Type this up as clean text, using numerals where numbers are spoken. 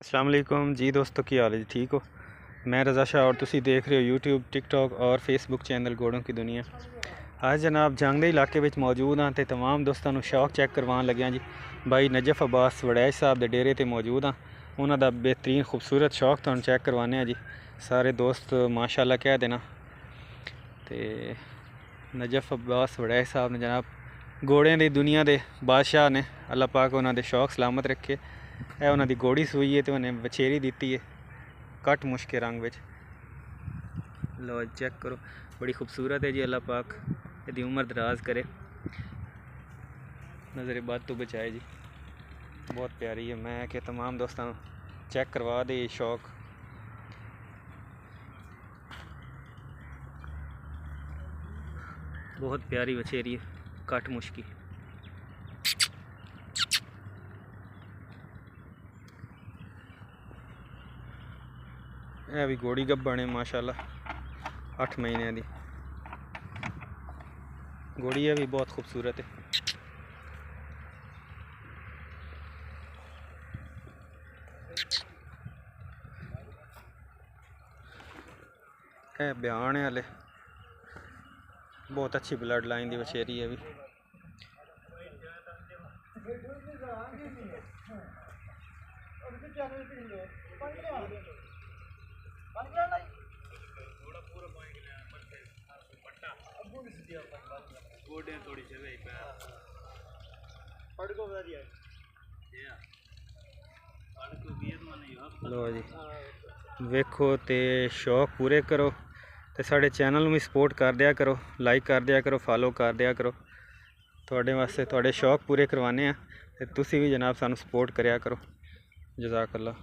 अस्सलाम वालेकुम जी दोस्तों, की हाल है जी? ठीक हो? मैं रज़ा शाह और तुसी देख रहे हो यूट्यूब, टिकटॉक और फेसबुक चैनल घोड़ों की दुनिया। आज जनाब जंगले इलाके में मौजूद हाँ, तो तमाम दोस्तों को शौक चेक करवान लग्या जी। भाई नजफ अब्बास वड़ैच साहब के डेरे ते मौजूद हाँ, उन्होंने बेहतरीन खूबसूरत शौक तुहानू चेक करवाने जी। सारे दोस्त माशाल्लाह कह देना। तो नजफ अब्बास वड़ैच साहब ने जनाब घोड़े की दुनिया के बादशाह ने, अल्लाह पाक उन्होंने शौक सलामत रखे। है उन्होंने घोड़ी सूई है तो उन्हें बछेरी दी है कट मुश्के रंग में। लो चेक करो, बड़ी खूबसूरत है जी। अल्लाह पाक यदि उम्र दराज करे, नज़र बद तो बचाए जी। बहुत प्यारी है। मैं कि तमाम दोस्तों चेक करवा दे शौक। बहुत प्यारी बछेरी है, कट मुश्की। यह भी घोड़ी गब्बन है माशाल्लाह, 8 महीने की घोड़ी है, भी बहुत खूबसूरत है। बयान है हले, बहुत अच्छी ब्लड लाइन की बछेरी है भी। लो जी वेखो तो शौक पूरे करो तो साढ़े चैनल में सपोर्ट कर दिया करो, लाइक कर दिया करो, फॉलो कर दिया करो। थोड़े वास्ते थोड़े शौक पूरे करवाने हैं, तुसी भी जनाब सानू सपोर्ट करया करो। जज़ाकल्लाह।